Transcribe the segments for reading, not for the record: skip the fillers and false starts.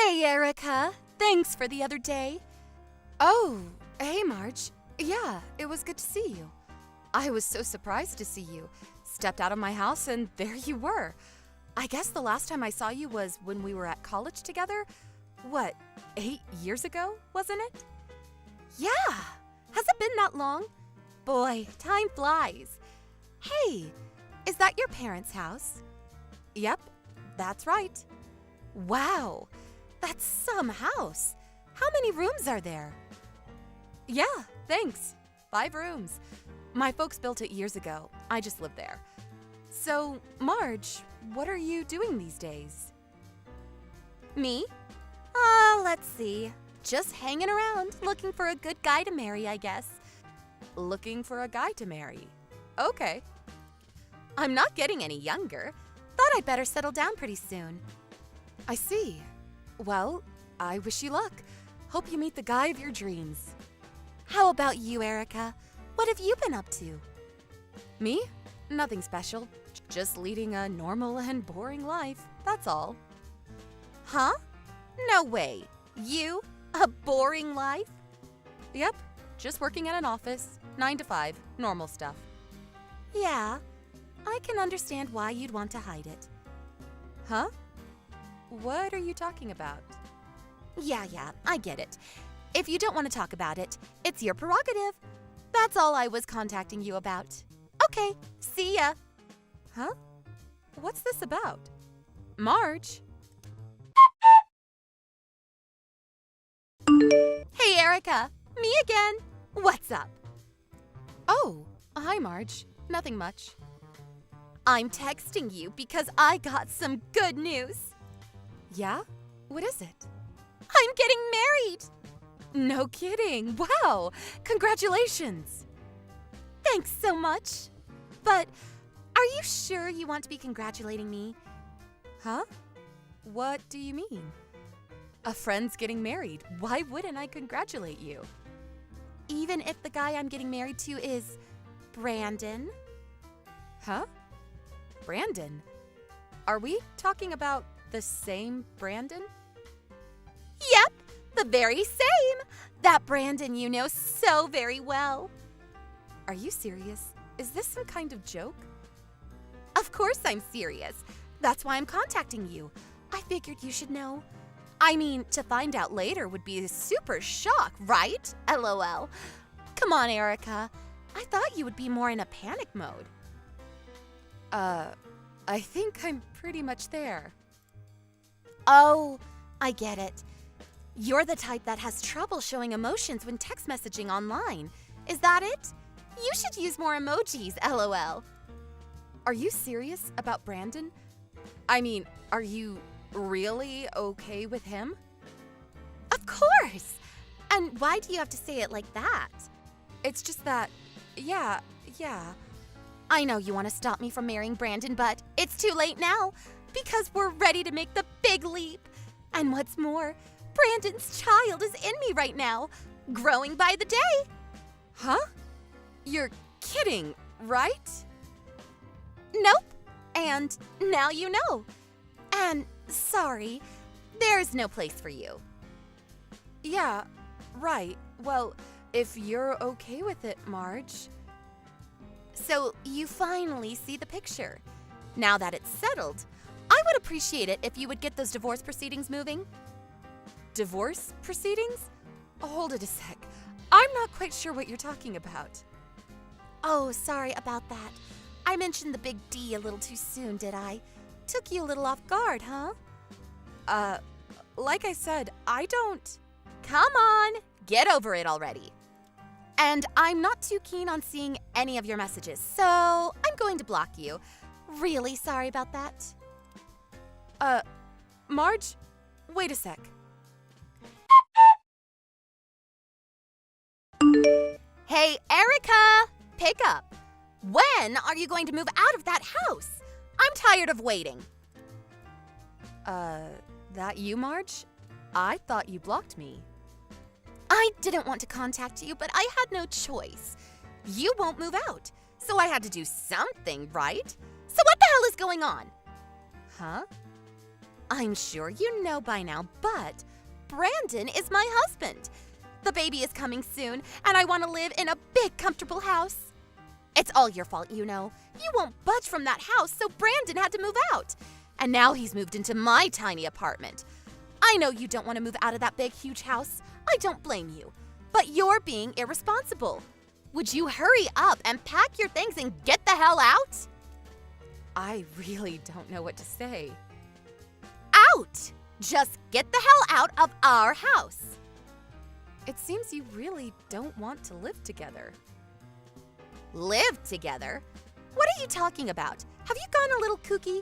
Hey, Erica. Thanks for the other day. Oh, hey, Marge. Yeah, it was good to see you. I was so surprised to see you. Stepped out of my house and there you were. I guess the last time I saw you was when we were at college together. What, 8 years ago, wasn't it? Yeah. Has it been that long? Boy, time flies. Hey, is that your parents' house? Yep, that's right. Wow, that's some house. How many rooms are there? Yeah, thanks. 5 rooms. My folks built it years ago. I just live there. So, Marge, what are you doing these days? Me? Let's see. Just hanging around, looking for a good guy to marry, I guess. Looking for a guy to marry. Okay. I'm not getting any younger. Thought I'd better settle down pretty soon. I see. Well, I wish you luck. Hope you meet the guy of your dreams. How about you, Erica? What have you been up to? Me? Nothing special. Just leading a normal and boring life, that's all. Huh? No way. You? A boring life? Yep, just working at an office, 9 to 5, normal stuff. Yeah, I can understand why you'd want to hide it. Huh? What are you talking about? Yeah, I get it. If you don't want to talk about it, it's your prerogative. That's all I was contacting you about. Okay, see ya. Huh? What's this about? Marge? Hey, Erica. Me again. What's up? Oh, hi, Marge. Nothing much. I'm texting you because I got some good news. Yeah? What is it? I'm getting married! No kidding. Wow! Congratulations! Thanks so much. But are you sure you want to be congratulating me? Huh? What do you mean? A friend's getting married. Why wouldn't I congratulate you? Even if the guy I'm getting married to is Brandon? Huh? Brandon? Are we talking about the same Brandon? Yep, the very same. That Brandon you know so very well. Are you serious? Is this some kind of joke? Of course I'm serious. That's why I'm contacting you. I figured you should know. I mean, to find out later would be a super shock, right? LOL. Come on, Erica. I thought you would be more in a panic mode. I think I'm pretty much there. Oh, I get it. You're the type that has trouble showing emotions when text messaging online. Is that it? You should use more emojis, LOL. Are you serious about Brandon? I mean, are you really okay with him? Of course! And why do you have to say it like that? It's just that, yeah. I know you want to stop me from marrying Brandon, but it's too late now because we're ready to make the big leap. And what's more, Brandon's child is in me right now, growing by the day. Huh? You're kidding, right? Nope. And now you know. And sorry, there's no place for you. Yeah, right. Well, if you're okay with it, Marge. So you finally see the picture. Now that it's settled, I would appreciate it if you would get those divorce proceedings moving. Divorce proceedings? Hold it a sec. I'm not quite sure what you're talking about. Oh, sorry about that. I mentioned the big D a little too soon, did I? Took you a little off guard, huh? Like I said, I don't... Come on, get over it already. And I'm not too keen on seeing any of your messages, so I'm going to block you. Really sorry about that. Marge, wait a sec. Hey, Erica! Pick up. When are you going to move out of that house? I'm tired of waiting. That you, Marge? I thought you blocked me. I didn't want to contact you, but I had no choice. You won't move out, so I had to do something, right? So what the hell is going on? Huh? I'm sure you know by now, but Brandon is my husband. The baby is coming soon, and I want to live in a big, comfortable house. It's all your fault, you know. You won't budge from that house, so Brandon had to move out. And now he's moved into my tiny apartment. I know you don't want to move out of that big, huge house. I don't blame you. But you're being irresponsible. Would you hurry up and pack your things and get the hell out? I really don't know what to say. Out! Just get the hell out of our house. It seems you really don't want to live together. Live together? What are you talking about? Have you gone a little kooky?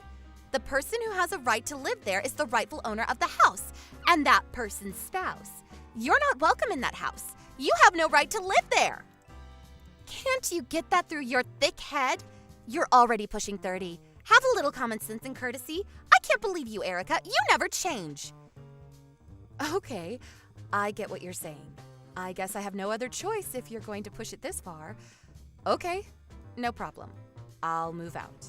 The person who has a right to live there is the rightful owner of the house, and that person's spouse. You're not welcome in that house. You have no right to live there. Can't you get that through your thick head? You're already pushing 30. Have a little common sense and courtesy. I can't believe you, Erica. You never change. Okay, I get what you're saying. I guess I have no other choice if you're going to push it this far. Okay, no problem. I'll move out.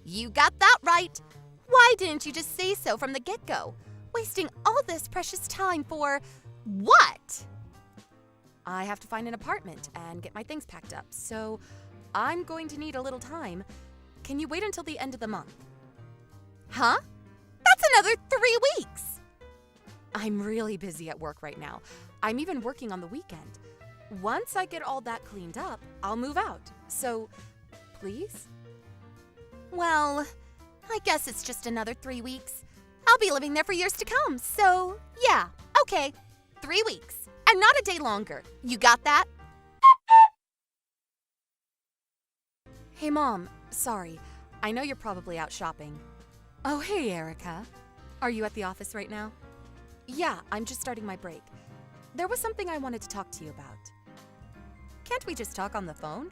You got that right. Why didn't you just say so from the get-go? Wasting all this precious time for what? I have to find an apartment and get my things packed up, so I'm going to need a little time. Can you wait until the end of the month? Huh? That's another 3 weeks! I'm really busy at work right now. I'm even working on the weekend. Once I get all that cleaned up, I'll move out. So, please? Well, I guess it's just another 3 weeks. I'll be living there for years to come, so yeah, okay. 3 weeks, and not a day longer. You got that? Hey, Mom, sorry. I know you're probably out shopping. Oh, hey, Erica. Are you at the office right now? Yeah, I'm just starting my break. There was something I wanted to talk to you about. Can't we just talk on the phone?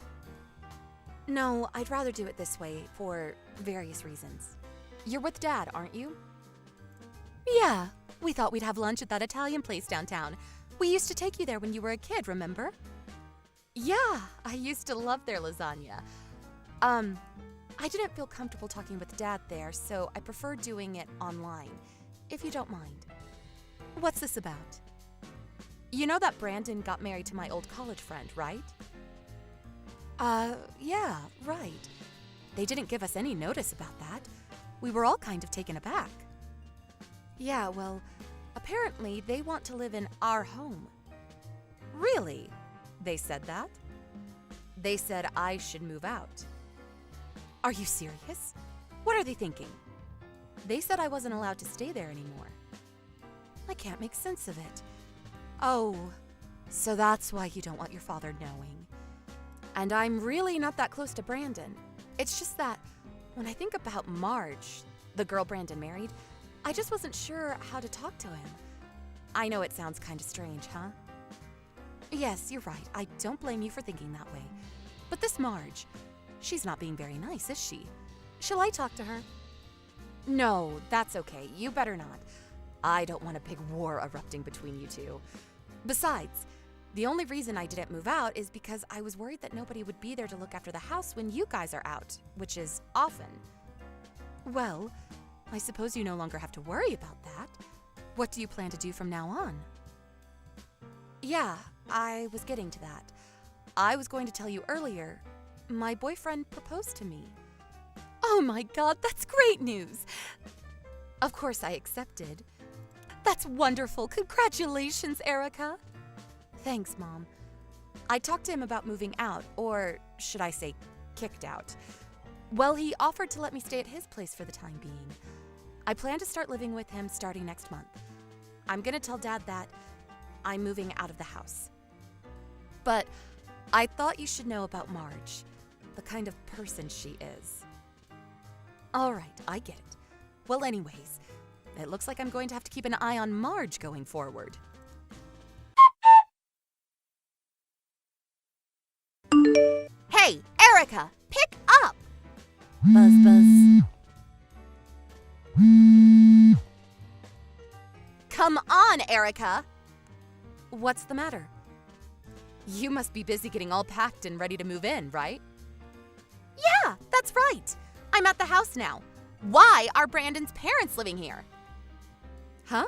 No, I'd rather do it this way for various reasons. You're with Dad, aren't you? Yeah, we thought we'd have lunch at that Italian place downtown. We used to take you there when you were a kid, remember? Yeah, I used to love their lasagna. I didn't feel comfortable talking with Dad there, so I prefer doing it online, if you don't mind. What's this about? You know that Brandon got married to my old college friend, right? Yeah, right. They didn't give us any notice about that. We were all kind of taken aback. Yeah, well, apparently they want to live in our home. Really? They said that? They said I should move out. Are you serious? What are they thinking? They said I wasn't allowed to stay there anymore. I can't make sense of it. Oh, so that's why you don't want your father knowing. And I'm really not that close to Brandon. It's just that when I think about Marge, the girl Brandon married, I just wasn't sure how to talk to him. I know it sounds kind of strange, huh? Yes, you're right. I don't blame you for thinking that way. But this Marge, she's not being very nice, is she? Shall I talk to her? No, that's okay. You better not. I don't want a big war erupting between you two. Besides, the only reason I didn't move out is because I was worried that nobody would be there to look after the house when you guys are out, which is often. Well, I suppose you no longer have to worry about that. What do you plan to do from now on? Yeah, I was getting to that. I was going to tell you earlier, my boyfriend proposed to me. Oh my God, that's great news! Of course I accepted. That's wonderful. Congratulations, Erica. Thanks, Mom. I talked to him about moving out, or should I say, kicked out. Well, he offered to let me stay at his place for the time being. I plan to start living with him starting next month. I'm gonna tell Dad that I'm moving out of the house. But I thought you should know about Marge, the kind of person she is. All right, I get it. Well, anyways, it looks like I'm going to have to keep an eye on Marge going forward. Hey, Erica, pick up! Buzz, buzz. Come on, Erica! What's the matter? You must be busy getting all packed and ready to move in, right? Yeah, that's right. I'm at the house now. Why are Brandon's parents living here? Huh?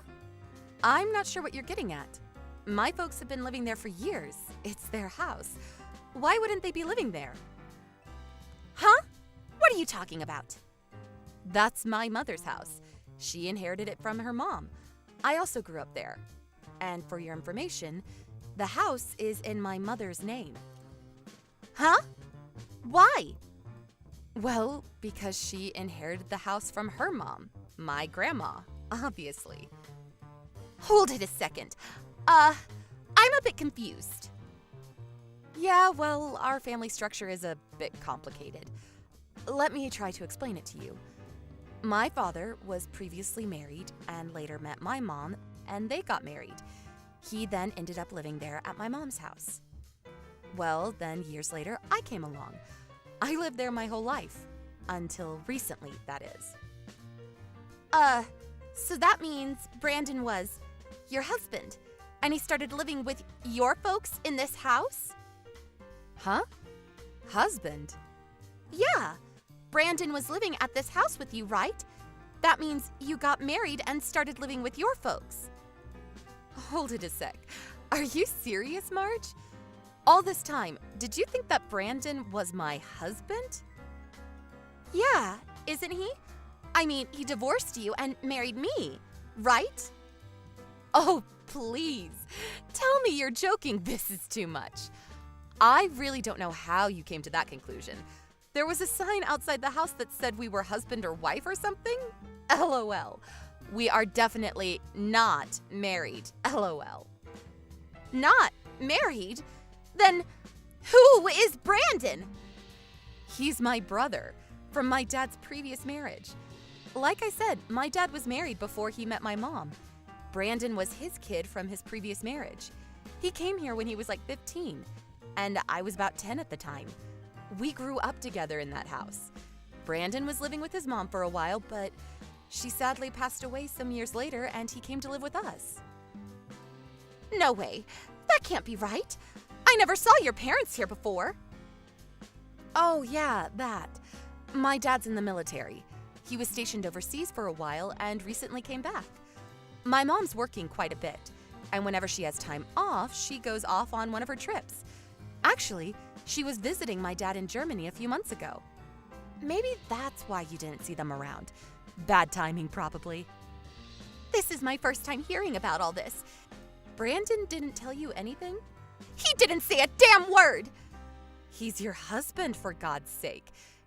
I'm not sure what you're getting at. My folks have been living there for years. It's their house. Why wouldn't they be living there? Huh? What are you talking about? That's my mother's house. She inherited it from her mom. I also grew up there. And for your information, the house is in my mother's name. Huh? Why? Well, because she inherited the house from her mom, my grandma, obviously. Hold it a second. I'm a bit confused. Yeah, well, our family structure is a bit complicated. Let me try to explain it to you. My father was previously married and later met my mom, and they got married. He then ended up living there at my mom's house. Well, then years later, I came along. I lived there my whole life. Until recently, that is. So that means Brandon was your husband, and he started living with your folks in this house? Huh? Husband? Yeah. Brandon was living at this house with you, right? That means you got married and started living with your folks. Hold it a sec. Are you serious, Marge? All this time, did you think that Brandon was my husband? Yeah, isn't he? I mean, he divorced you and married me, right? Oh, please. Tell me you're joking. This is too much. I really don't know how you came to that conclusion. There was a sign outside the house that said we were husband or wife or something? LOL. We are definitely not married. LOL. Not married? Then who is Brandon? He's my brother from my dad's previous marriage. Like I said, my dad was married before he met my mom. Brandon was his kid from his previous marriage. He came here when he was like 15, and I was about 10 at the time. We grew up together in that house. Brandon was living with his mom for a while, but she sadly passed away some years later, and he came to live with us. No way. That can't be right. I never saw your parents here before. Oh, yeah, that. My dad's in the military. He was stationed overseas for a while and recently came back. My mom's working quite a bit, and whenever she has time off, she goes off on one of her trips. Actually, she was visiting my dad in Germany a few months ago. Maybe that's why you didn't see them around. Bad timing, probably. This is my first time hearing about all this. Brandon didn't tell you anything? He didn't say a damn word! He's your husband, for God's sake.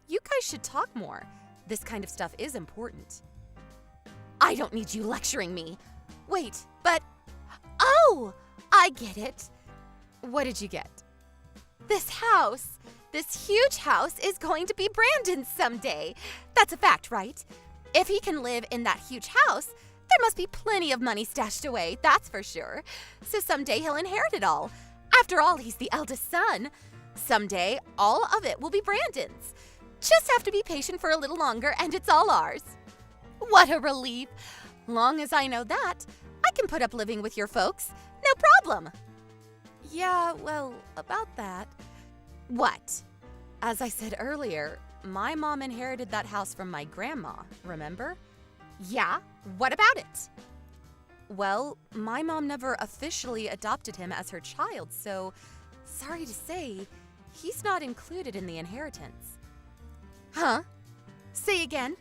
You guys should talk more. This kind of stuff is important. I don't need you lecturing me. Wait, but... Oh! I get it. What did you get? This house, this huge house, is going to be Brandon's someday. That's a fact, right? If he can live in that huge house, there must be plenty of money stashed away, that's for sure. So someday he'll inherit it all. After all, he's the eldest son. Someday, all of it will be Brandon's. Just have to be patient for a little longer and it's all ours. What a relief. Long as I know that, I can put up living with your folks. No problem. Yeah, well, about that. What? As I said earlier, my mom inherited that house from my grandma, remember? Yeah, what about it? Well, my mom never officially adopted him as her child, so sorry to say, he's not included in the inheritance. Huh? Say again?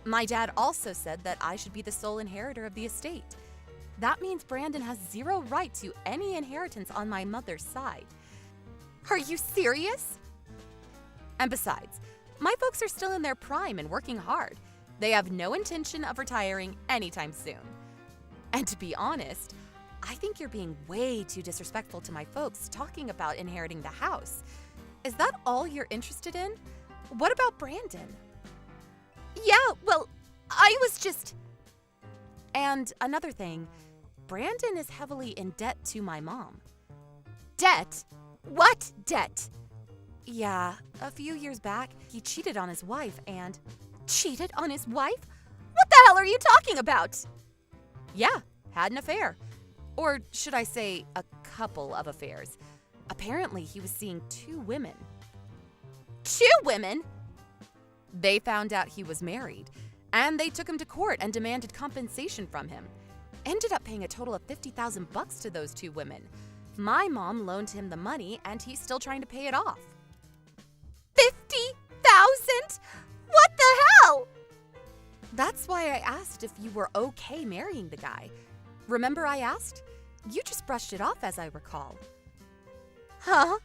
My dad also said that I should be the sole inheritor of the estate. That means Brandon has zero right to any inheritance on my mother's side. Are you serious? And besides, my folks are still in their prime and working hard. They have no intention of retiring anytime soon. And to be honest, I think you're being way too disrespectful to my folks talking about inheriting the house. Is that all you're interested in? What about Brandon? Yeah, well, I was just... And another thing, Brandon is heavily in debt to my mom. Debt? What debt? Yeah, a few years back, he cheated on his wife and... Cheated on his wife? What the hell are you talking about? Yeah, had an affair. Or should I say, a couple of affairs. Apparently, he was seeing 2 women. 2 women? They found out he was married, And they took him to court and demanded compensation from him. Ended up paying a total of 50,000 bucks to those two women. My mom loaned him the money and he's still trying to pay it off. 50,000? What the hell? That's why I asked if you were okay marrying the guy. Remember I asked? You just brushed it off, as I recall. Huh?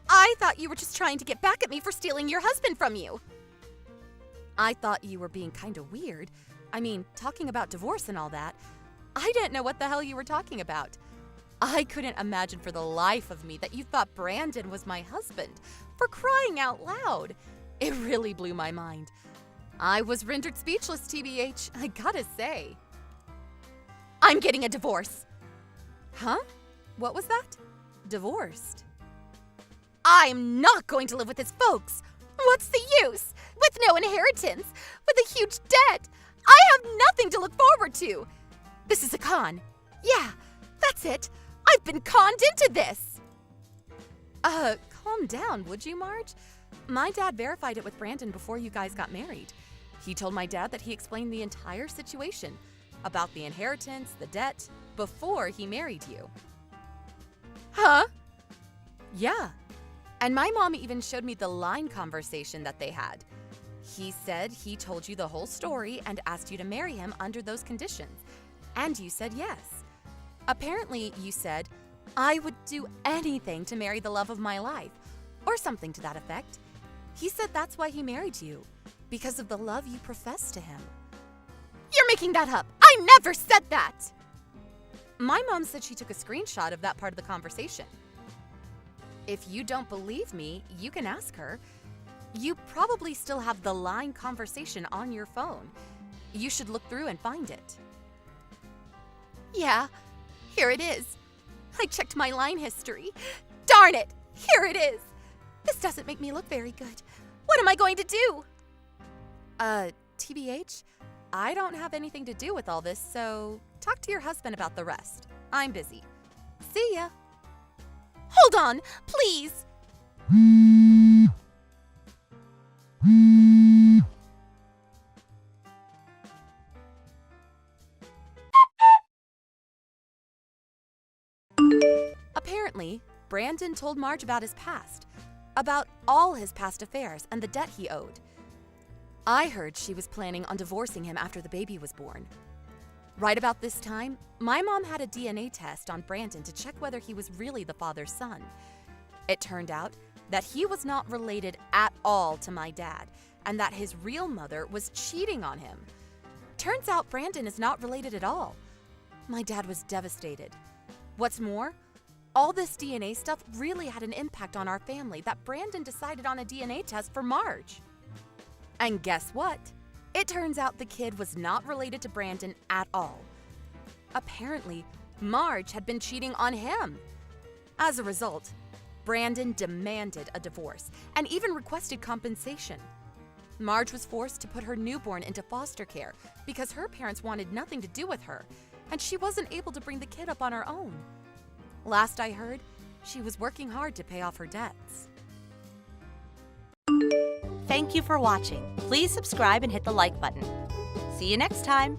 I thought you were just trying to get back at me for stealing your husband from you. I thought you were being kind of weird. I mean, talking about divorce and all that. I didn't know what the hell you were talking about. I couldn't imagine for the life of me that you thought Brandon was my husband. For crying out loud. It really blew my mind. I was rendered speechless, TBH, I gotta say. I'm getting a divorce. Huh? What was that? Divorced. I'm not going to live with his folks. What's the use? With no inheritance, with a huge debt, I have nothing to look forward to. This is a con. Yeah, that's it. I've been conned into this. Calm down, would you, Marge? My dad verified it with Brandon before you guys got married. He told my dad that he explained the entire situation about the inheritance, the debt, before he married you. Huh? Yeah. And my mom even showed me the line conversation that they had. He said he told you the whole story and asked you to marry him under those conditions. And you said yes. Apparently, you said, I would do anything to marry the love of my life, or something to that effect. He said that's why he married you, because of the love you profess to him. You're making that up. I never said that. My mom said she took a screenshot of that part of the conversation. If you don't believe me, you can ask her. You probably still have the line conversation on your phone. You should look through and find it. Yeah, here it is. I checked my line history. Darn it, here it is. This doesn't make me look very good. What am I going to do? TBH, I don't have anything to do with all this, so talk to your husband about the rest. I'm busy. See ya. Hold on, please. Apparently, Brandon told Marge about his past, about all his past affairs and the debt he owed. I heard she was planning on divorcing him after the baby was born. Right about this time, my mom had a DNA test on Brandon to check whether he was really the father's son. It turned out that he was not related at all to my dad, and that his real mother was cheating on him. Turns out Brandon is not related at all. My dad was devastated. What's more, all this DNA stuff really had an impact on our family that Brandon decided on a DNA test for Marge. And guess what? It turns out the kid was not related to Brandon at all. Apparently, Marge had been cheating on him. As a result, Brandon demanded a divorce and even requested compensation. Marge was forced to put her newborn into foster care because her parents wanted nothing to do with her, and she wasn't able to bring the kid up on her own. Last I heard, she was working hard to pay off her debts. Thank you for watching. Please subscribe and hit the like button. See you next time.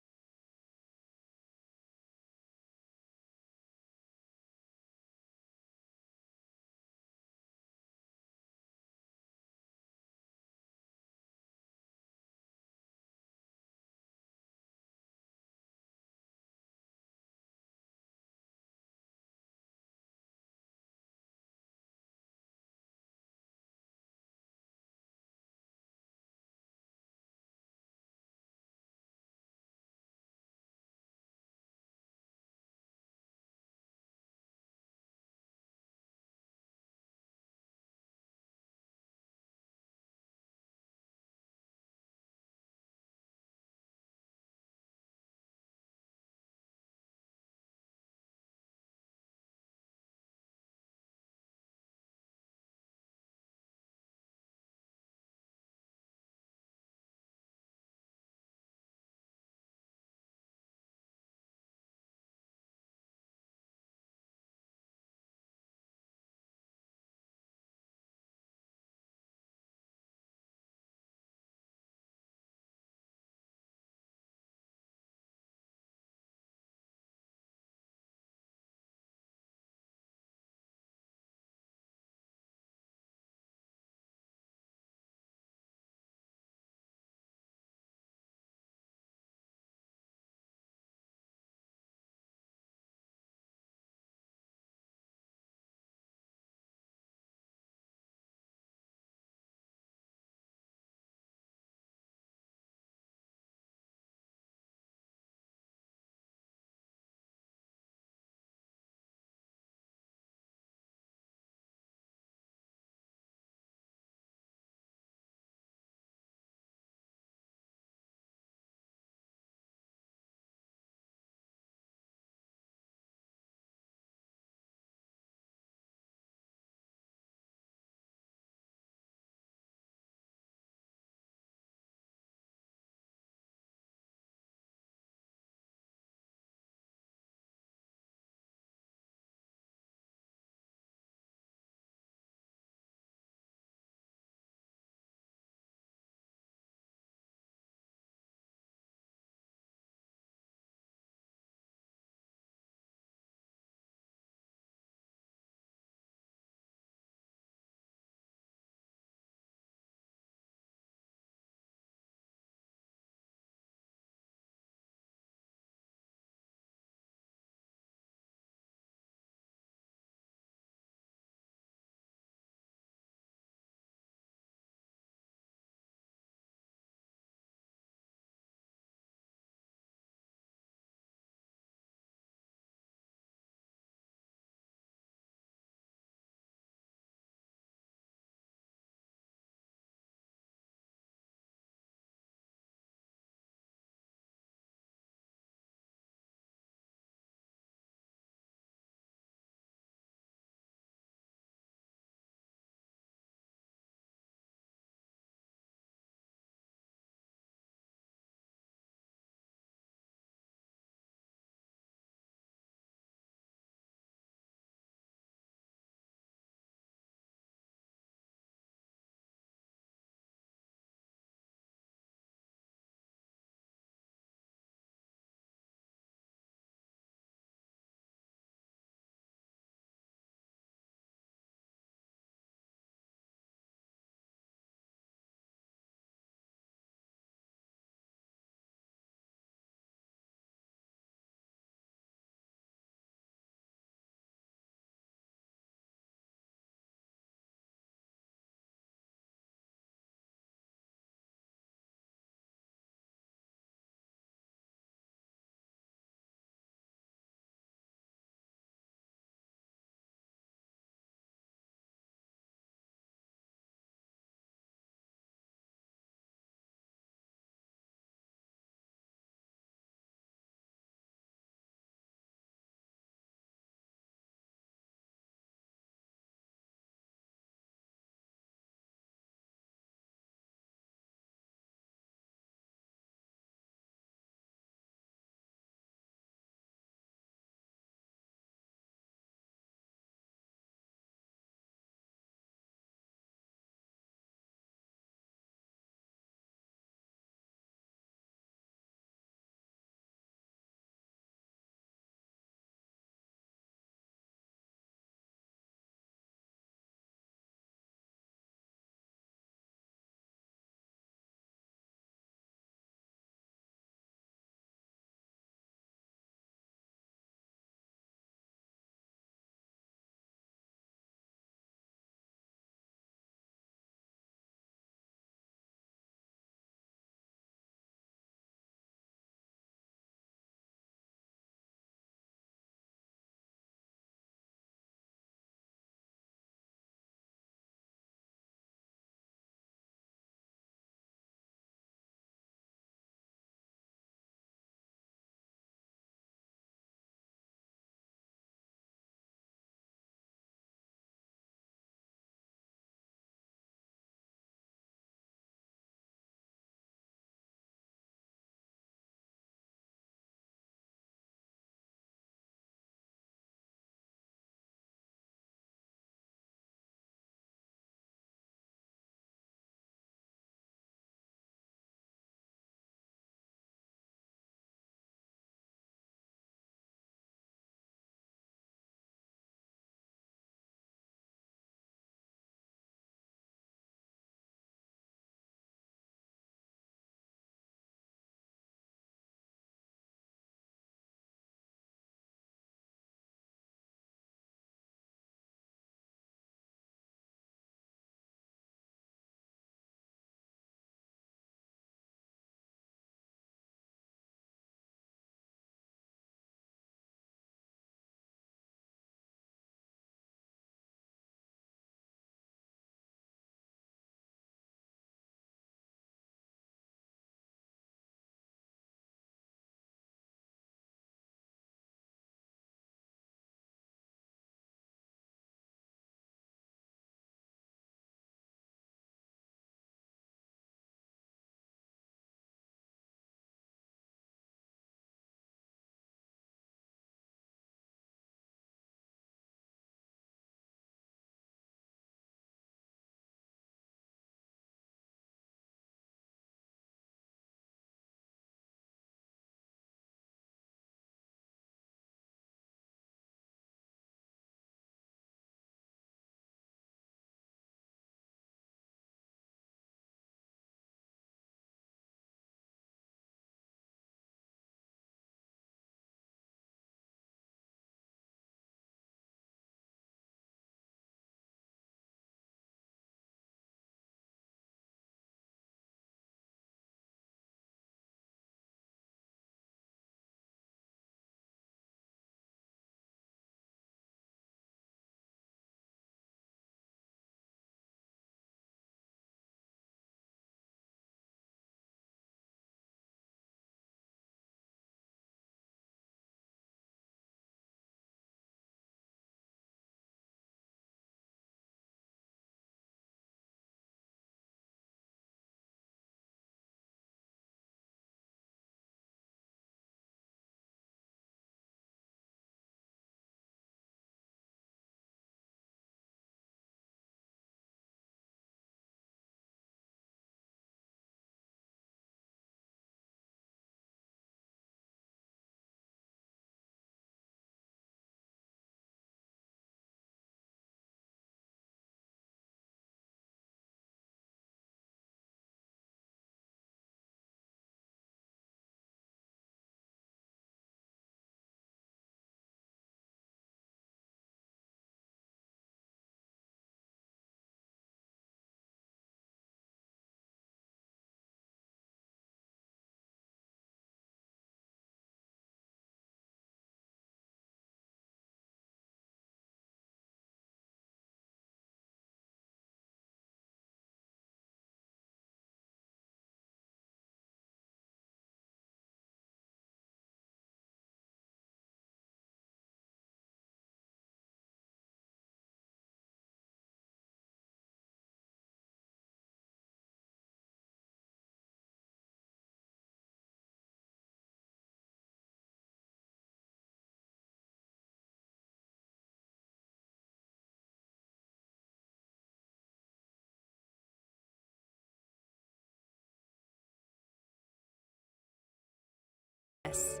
this.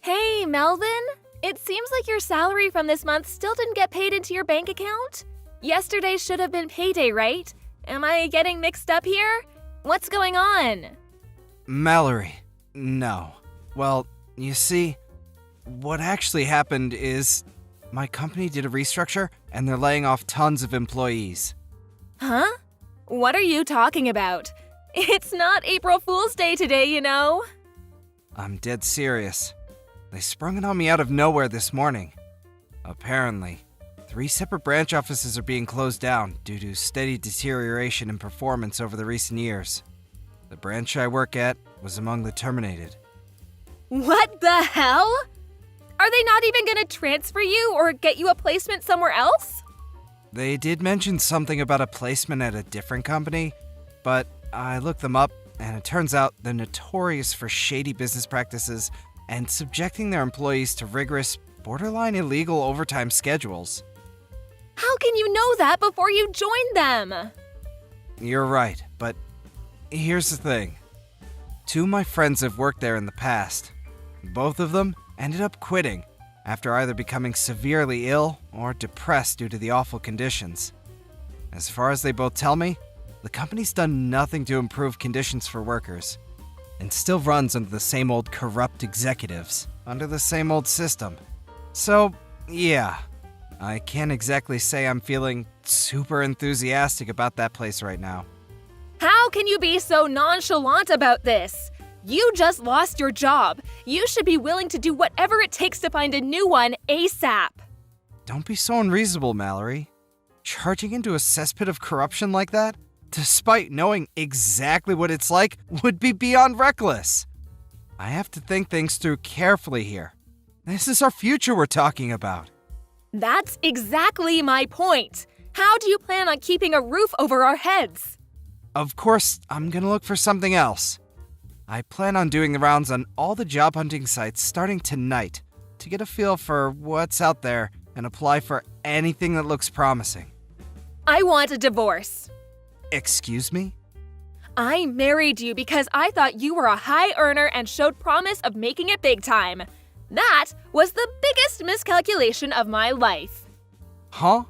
Hey, Melvin. It seems like your salary from this month still didn't get paid into your bank account. Yesterday should have been payday, right? Am I getting mixed up here? What's going on? Mallory, no. Well, you see, what actually happened is my company did a restructure and they're laying off tons of employees. Huh? What are you talking about? It's not April Fool's Day today, you know. I'm dead serious. They sprung it on me out of nowhere this morning. Apparently, 3 separate branch offices are being closed down due to steady deterioration in performance over the recent years. The branch I work at was among the terminated. What the hell? Are they not even going to transfer you or get you a placement somewhere else? They did mention something about a placement at a different company, but I looked them up and it turns out they're notorious for shady business practices and subjecting their employees to rigorous, borderline illegal overtime schedules. How can you know that before you join them? You're right, but here's the thing. 2 of my friends have worked there in the past. Both of them ended up quitting after either becoming severely ill or depressed due to the awful conditions. As far as they both tell me, the company's done nothing to improve conditions for workers and still runs under the same old corrupt executives, under the same old system. So, yeah, I can't exactly say I'm feeling super enthusiastic about that place right now. How can you be so nonchalant about this? You just lost your job. You should be willing to do whatever it takes to find a new one ASAP. Don't be so unreasonable, Mallory. Charging into a cesspit of corruption like that, despite knowing exactly what it's like, would be beyond reckless. I have to think things through carefully here. This is our future we're talking about. That's exactly my point. How do you plan on keeping a roof over our heads? Of course, I'm gonna look for something else. I plan on doing the rounds on all the job hunting sites starting tonight to get a feel for what's out there and apply for anything that looks promising. I want a divorce. Excuse me? I married you because I thought you were a high earner and showed promise of making it big time. That was the biggest miscalculation of my life. Huh?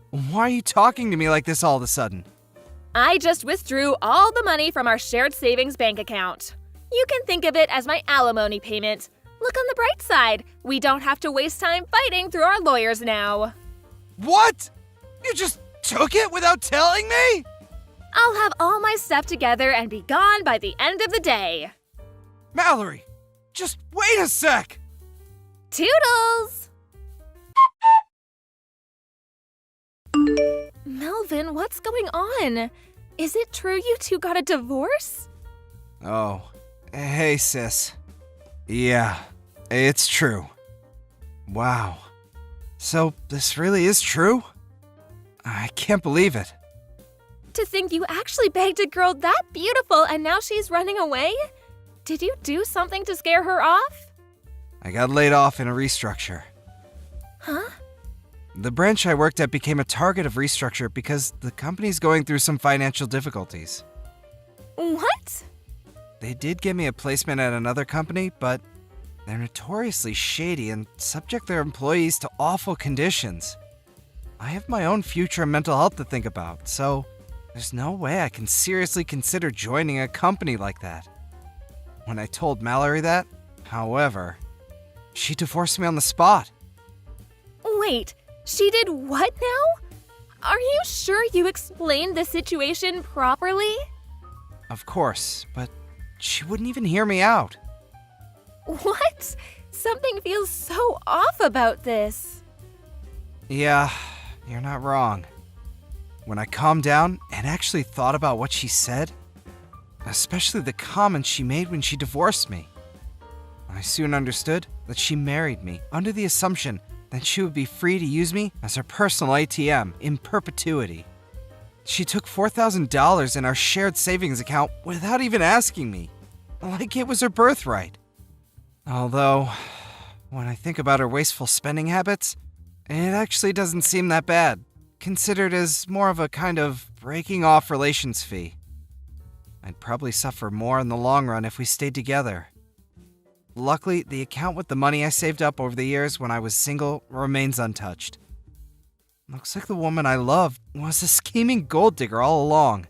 Why are you talking to me like this all of a sudden? I just withdrew all the money from our shared savings bank account. You can think of it as my alimony payment. Look on the bright side. We don't have to waste time fighting through our lawyers now. What? You just took it without telling me? I'll have all my stuff together and be gone by the end of the day. Mallory, just wait a sec! Toodles! Melvin, what's going on? Is it true you two got a divorce? Oh, hey sis. Yeah, it's true. Wow. So this really is true? I can't believe it. To think you actually begged a girl that beautiful and now she's running away? Did you do something to scare her off? I got laid off in a restructure. Huh? The branch I worked at became a target of restructure because the company's going through some financial difficulties. What? They did give me a placement at another company, but they're notoriously shady and subject their employees to awful conditions. I have my own future and mental health to think about, so there's no way I can seriously consider joining a company like that. When I told Mallory that, however, she divorced me on the spot. Wait, she did what now? Are you sure you explained the situation properly? Of course, but she wouldn't even hear me out. What? Something feels so off about this. Yeah, you're not wrong. When I calmed down and actually thought about what she said, especially the comments she made when she divorced me, I soon understood that she married me under the assumption that she would be free to use me as her personal ATM in perpetuity. She took $4,000 in our shared savings account without even asking me, like it was her birthright. Although, when I think about her wasteful spending habits, it actually doesn't seem that bad, considered as more of a kind of breaking off relations fee. I'd probably suffer more in the long run if we stayed together. Luckily, the account with the money I saved up over the years when I was single remains untouched. Looks like the woman I loved was a scheming gold digger all along.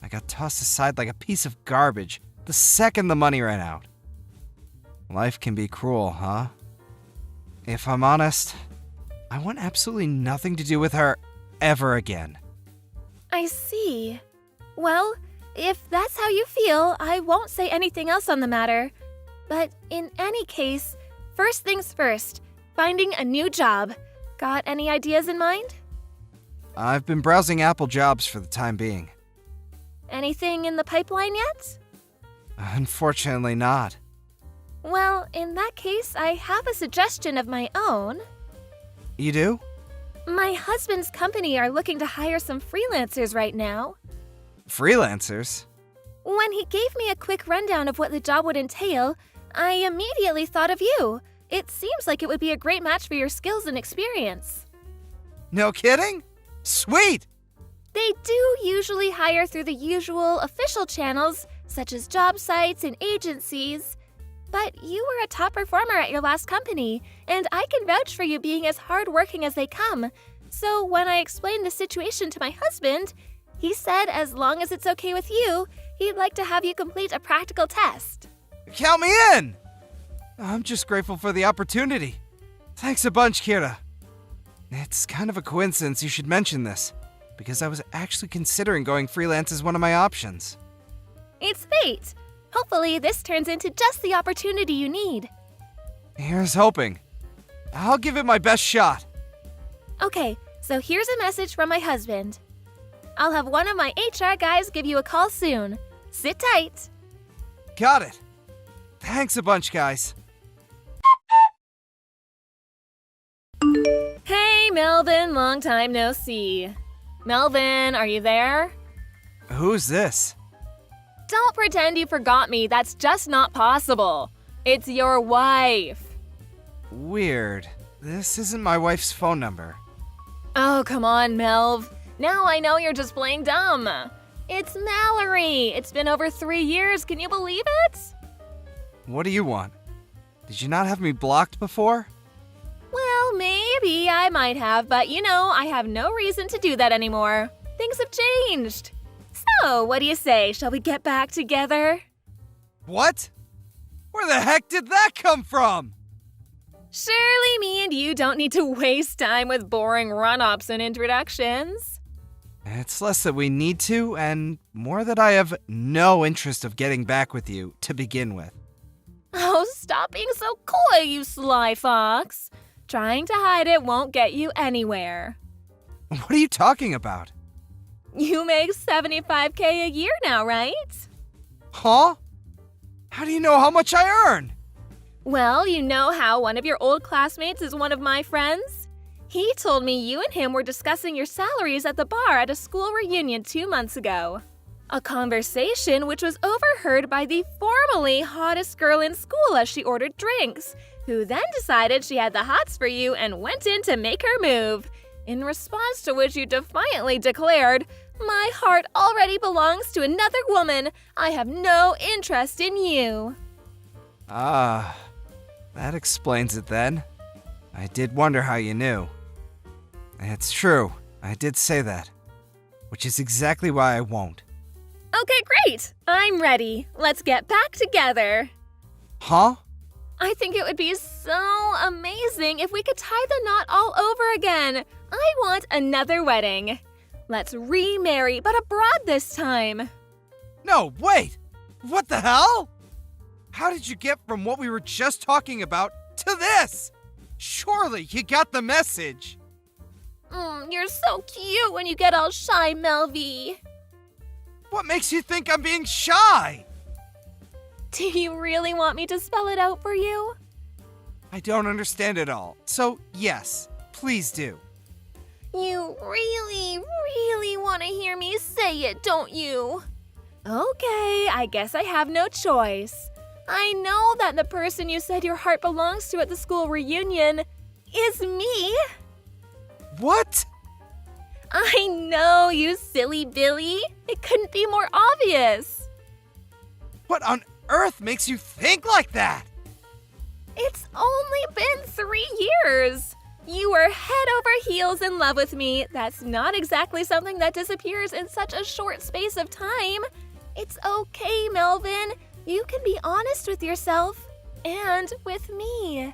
I got tossed aside like a piece of garbage the second the money ran out. Life can be cruel, huh? If I'm honest, I want absolutely nothing to do with her ever again. I see. Well, if that's how you feel, I won't say anything else on the matter. But in any case, first things first, finding a new job. Got any ideas in mind? I've been browsing Apple jobs for the time being. Anything in the pipeline yet? Unfortunately not. Well, in that case, I have a suggestion of my own. You do? My husband's company are looking to hire some freelancers right now. Freelancers? When he gave me a quick rundown of what the job would entail, I immediately thought of you. It seems like it would be a great match for your skills and experience. No kidding? Sweet! They do usually hire through the usual official channels, such as job sites and agencies. But you were a top performer at your last company, and I can vouch for you being as hardworking as they come. So when I explained the situation to my husband, he said as long as it's okay with you, he'd like to have you complete a practical test. Count me in! I'm just grateful for the opportunity. Thanks a bunch, Kira. It's kind of a coincidence you should mention this, because I was actually considering going freelance as one of my options. It's fate. Hopefully this turns into just the opportunity you need. Here's hoping. I'll give it my best shot. Okay, so here's a message from my husband. I'll have one of my HR guys give you a call soon. Sit tight. Got it. Thanks a bunch, guys. Hey, Melvin, long time no see. Melvin, are you there? Who's this? Don't pretend you forgot me. That's just not possible. It's your wife. Weird. This isn't my wife's phone number. Oh, come on, Melv. Now I know you're just playing dumb. It's Mallory. It's been over 3 years. Can you believe it? What do you want? Did you not have me blocked before? Well, maybe I might have, but I have no reason to do that anymore. Things have changed. So, what do you say? Shall we get back together? What? Where the heck did that come from? Surely me and you don't need to waste time with boring run-ups and introductions. It's less that we need to, and more that I have no interest of getting back with you to begin with. Oh, stop being so coy, you sly fox. Trying to hide it won't get you anywhere. What are you talking about? You make $75K a year now, right? Huh? How do you know how much I earn? Well, you know how one of your old classmates is one of my friends? He told me you and him were discussing your salaries at the bar at a school reunion 2 months ago. A conversation which was overheard by the formerly hottest girl in school as she ordered drinks, who then decided she had the hots for you and went in to make her move. In response to which you defiantly declared, "My heart already belongs to another woman. I have no interest in you." Ah, that explains it then. I did wonder how you knew. It's true, I did say that, which is exactly why I won't. Okay, great. I'm ready. Let's get back together. Huh? I think it would be so amazing if we could tie the knot all over again. I want another wedding. Let's remarry, but abroad this time. No, wait! What the hell? How did you get from what we were just talking about to this? Surely you got the message. You're so cute when you get all shy, Melvy. What makes you think I'm being shy? Do you really want me to spell it out for you? I don't understand it all, so yes, please do. You really, really want to hear me say it, don't you? Okay, I guess I have no choice. I know that the person you said your heart belongs to at the school reunion is me. What? I know, you silly Billy. It couldn't be more obvious. What on earth makes you think like that? It's only been 3 years. You were head over heels in love with me. That's not exactly something that disappears in such a short space of time. It's okay, Melvin. You can be honest with yourself and with me.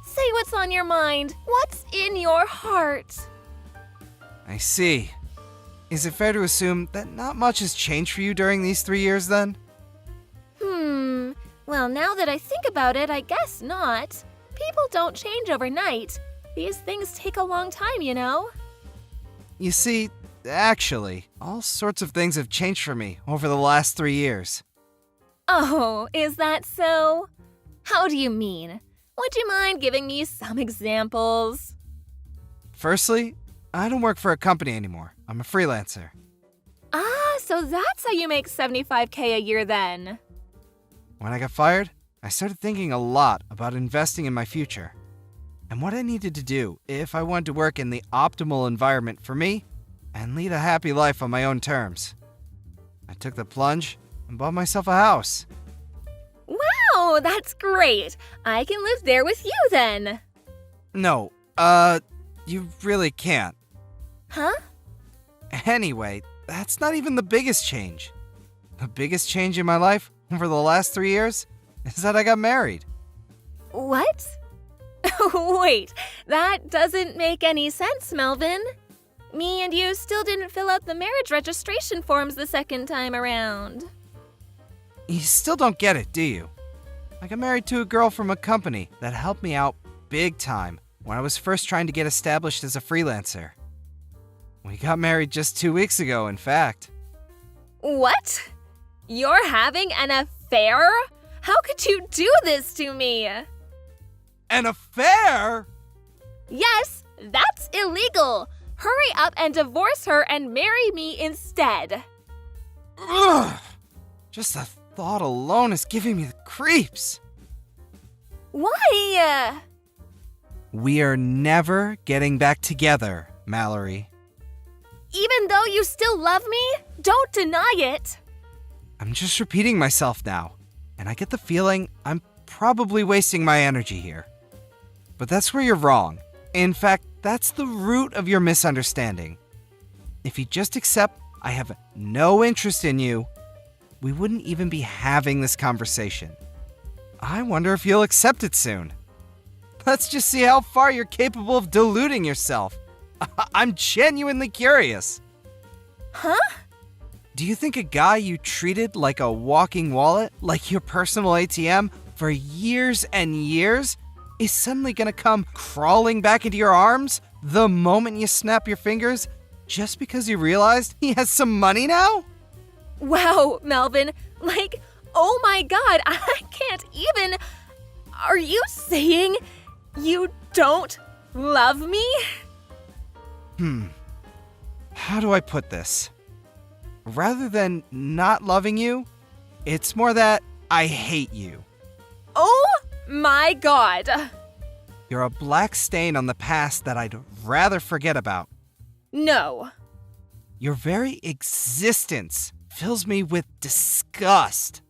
Say what's on your mind. What's in your heart? I see. Is it fair to assume that not much has changed for you during these 3 years then? Well, now that I think about it, I guess not. People don't change overnight. These things take a long time, you know? You see, actually, all sorts of things have changed for me over the last 3 years. Oh, is that so? How do you mean? Would you mind giving me some examples? Firstly, I don't work for a company anymore. I'm a freelancer. Ah, so that's how you make $75K a year then. When I got fired, I started thinking a lot about investing in my future and what I needed to do if I wanted to work in the optimal environment for me and lead a happy life on my own terms. I took the plunge and bought myself a house. Wow, that's great. I can live there with you then. No, you really can't. Huh? Anyway, that's not even the biggest change. The biggest change in my life over the last 3 years is that I got married. What? Wait, that doesn't make any sense, Melvin. Me and you still didn't fill out the marriage registration forms the second time around. You still don't get it, do you? I got married to a girl from a company that helped me out big time when I was first trying to get established as a freelancer. We got married just 2 weeks ago, in fact. What? You're having an affair? How could you do this to me? An affair? Yes, that's illegal. Hurry up and divorce her and marry me instead. Ugh! Just the thought alone is giving me the creeps. Why? We are never getting back together, Mallory. Even though you still love me, don't deny it. I'm just repeating myself now, and I get the feeling I'm probably wasting my energy here. But that's where you're wrong. In fact, that's the root of your misunderstanding. If you just accept I have no interest in you, we wouldn't even be having this conversation. I wonder if you'll accept it soon. Let's just see how far you're capable of deluding yourself. I'm genuinely curious. Huh? Do you think a guy you treated like a walking wallet, like your personal ATM, for years and years, is suddenly gonna come crawling back into your arms the moment you snap your fingers just because you realized he has some money now? Wow, Melvin. Oh my god, I can't even. Are you saying you don't love me? How do I put this? Rather than not loving you, it's more that I hate you. Oh my god. You're a black stain on the past that I'd rather forget about. No. Your very existence fills me with disgust.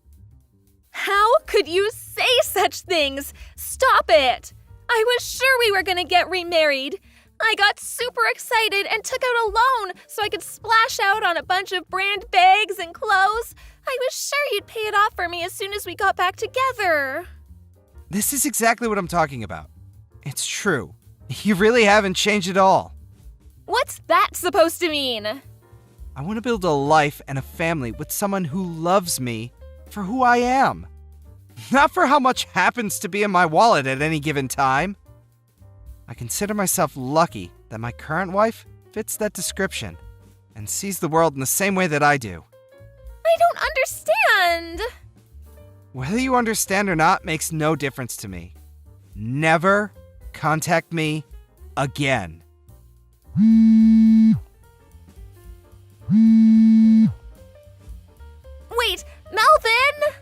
How could you say such things? Stop it! I was sure we were gonna get remarried. I got super excited and took out a loan so I could splash out on a bunch of brand bags and clothes. I was sure you'd pay it off for me as soon as we got back together. This is exactly what I'm talking about. It's true. You really haven't changed at all. What's that supposed to mean? I want to build a life and a family with someone who loves me for who I am. Not for how much happens to be in my wallet at any given time. I consider myself lucky that my current wife fits that description and sees the world in the same way that I do. I don't understand. Whether you understand or not makes no difference to me. Never contact me again. Wait, Melvin!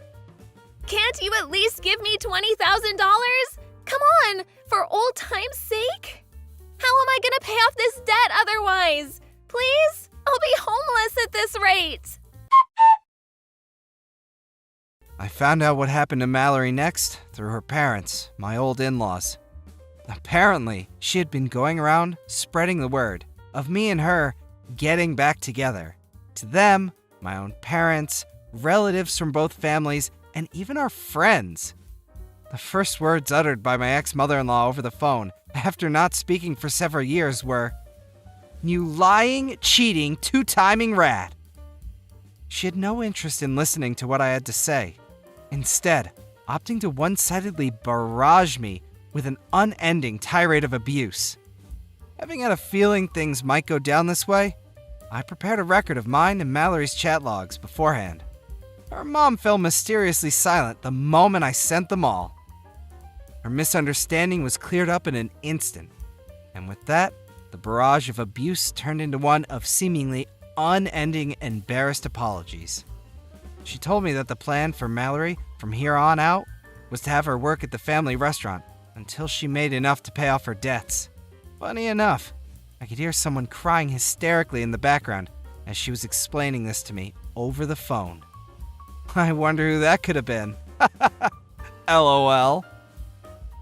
Can't you at least give me $20,000? Come on, for old time's sake? How am I gonna pay off this debt otherwise? please? I'll be homeless at this rate. I found out what happened to Mallory next through her parents, my old in-laws. Apparently, she had been going around spreading the word of me and her getting back together. To them, my own parents, relatives from both families, and even our friends. The first words uttered by my ex-mother-in-law over the phone after not speaking for several years were, "You lying, cheating, two-timing rat." She had no interest in listening to what I had to say, instead opting to one-sidedly barrage me with an unending tirade of abuse. Having had a feeling things might go down this way, I prepared a record of mine and Mallory's chat logs beforehand. Her mom fell mysteriously silent the moment I sent them all. Her misunderstanding was cleared up in an instant, and with that, the barrage of abuse turned into one of seemingly unending embarrassed apologies. She told me that the plan for Mallory from here on out was to have her work at the family restaurant until she made enough to pay off her debts. Funny enough, I could hear someone crying hysterically in the background as she was explaining this to me over the phone. I wonder who that could have been. LOL.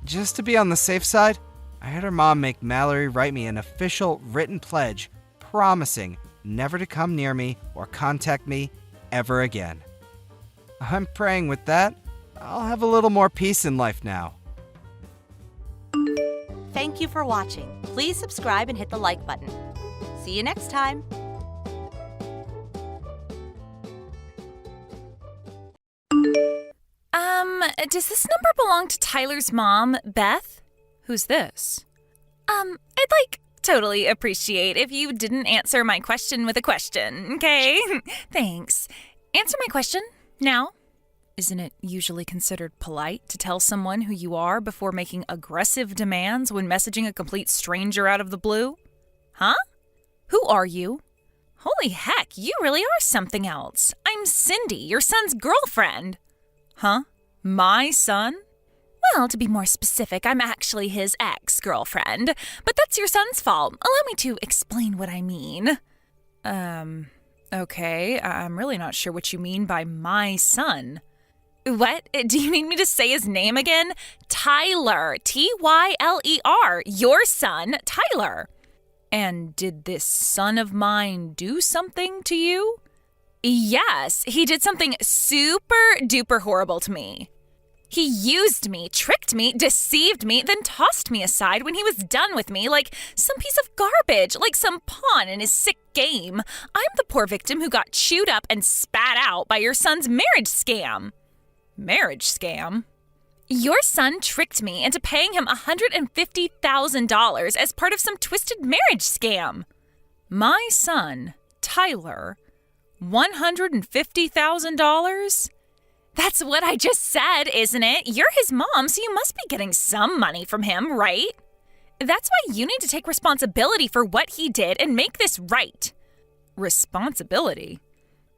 Just to be on the safe side, I had her mom make Mallory write me an official written pledge promising never to come near me or contact me ever again. I'm praying with that, I'll have a little more peace in life now. Thank you for watching. Please subscribe and hit the like button. See you next time. Does this number belong to Tyler's mom, Beth? Who's this? I'd totally appreciate if you didn't answer my question with a question, okay? Thanks. Answer my question, now. Isn't it usually considered polite to tell someone who you are before making aggressive demands when messaging a complete stranger out of the blue? Huh? Who are you? Holy heck, you really are something else. I'm Cindy, your son's girlfriend. Huh? My son? Well, to be more specific, I'm actually his ex-girlfriend, but that's your son's fault. Allow me to explain what I mean. Okay, I'm really not sure what you mean by my son. What? Do you need me to say his name again? Tyler. Tyler. Your son, Tyler. And did this son of mine do something to you? Yes, he did something super duper horrible to me. He used me, tricked me, deceived me, then tossed me aside when he was done with me like some piece of garbage, like some pawn in his sick game. I'm the poor victim who got chewed up and spat out by your son's marriage scam. Marriage scam? Your son tricked me into paying him $150,000 as part of some twisted marriage scam. My son, Tyler, $150,000? That's what I just said, isn't it? You're his mom, so you must be getting some money from him, right? That's why you need to take responsibility for what he did and make this right. Responsibility?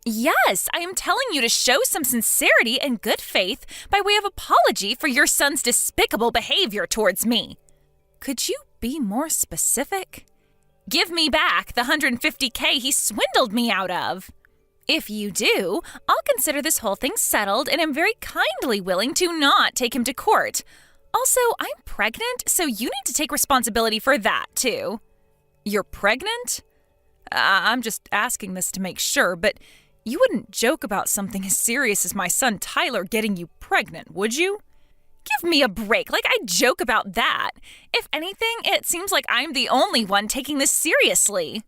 Yes, I am telling you to show some sincerity and good faith by way of apology for your son's despicable behavior towards me. Could you be more specific? Give me back the $150K he swindled me out of. If you do, I'll consider this whole thing settled and am very kindly willing to not take him to court. Also, I'm pregnant, so you need to take responsibility for that, too. You're pregnant? I'm just asking this to make sure, but you wouldn't joke about something as serious as my son Tyler getting you pregnant, would you? Give me a break, like I joke about that. If anything, it seems like I'm the only one taking this seriously.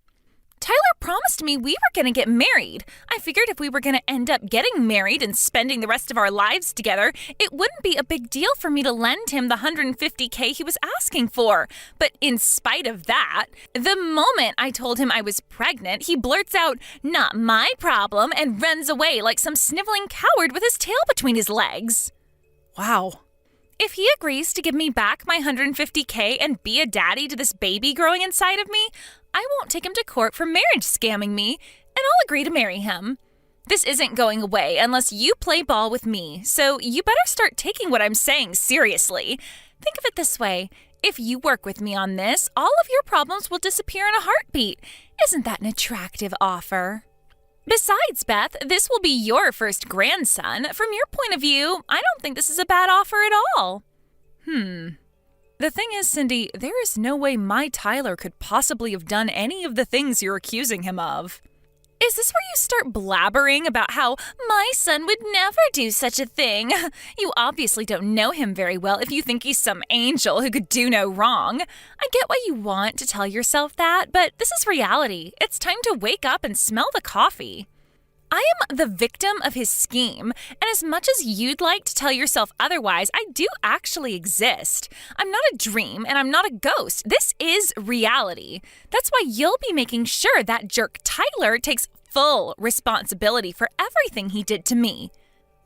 Tyler promised me we were going to get married. I figured if we were going to end up getting married and spending the rest of our lives together, it wouldn't be a big deal for me to lend him the $150K he was asking for. But in spite of that, the moment I told him I was pregnant, he blurts out, "Not my problem," and runs away like some sniveling coward with his tail between his legs. Wow. If he agrees to give me back my $150K and be a daddy to this baby growing inside of me, I won't take him to court for marriage scamming me, and I'll agree to marry him. This isn't going away unless you play ball with me, so you better start taking what I'm saying seriously. Think of it this way. If you work with me on this, all of your problems will disappear in a heartbeat. Isn't that an attractive offer? Besides, Beth, this will be your first grandson. From your point of view, I don't think this is a bad offer at all. The thing is, Cindy, there is no way my Tyler could possibly have done any of the things you're accusing him of. Is this where you start blabbering about how my son would never do such a thing? You obviously don't know him very well if you think he's some angel who could do no wrong. I get why you want to tell yourself that, but this is reality. It's time to wake up and smell the coffee. I am the victim of his scheme, and as much as you'd like to tell yourself otherwise, I do actually exist. I'm not a dream, and I'm not a ghost. This is reality. That's why you'll be making sure that jerk Tyler takes full responsibility for everything he did to me.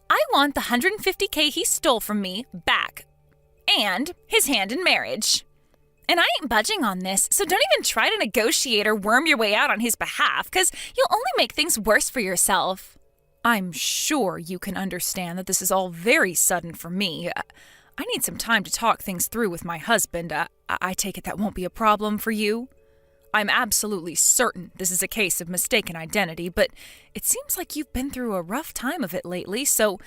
I want the $150K he stole from me back, and his hand in marriage. And I ain't budging on this, so don't even try to negotiate or worm your way out on his behalf, because you'll only make things worse for yourself. I'm sure you can understand that this is all very sudden for me. I need some time to talk things through with my husband. I take it that won't be a problem for you? I'm absolutely certain this is a case of mistaken identity, but it seems like you've been through a rough time of it lately, so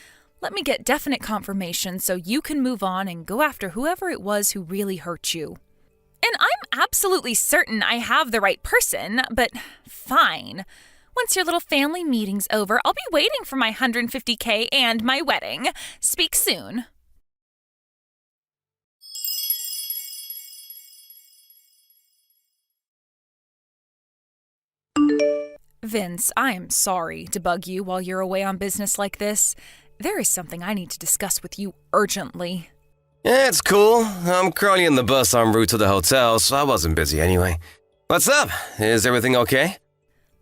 let me get definite confirmation so you can move on and go after whoever it was who really hurt you. And I'm absolutely certain I have the right person, but fine. Once your little family meeting's over, I'll be waiting for my $150K and my wedding. Speak soon. Vince, I'm sorry to bug you while you're away on business like this. There is something I need to discuss with you urgently. Yeah, it's cool. I'm currently in the bus en route to the hotel, so I wasn't busy anyway. What's up? Is everything okay?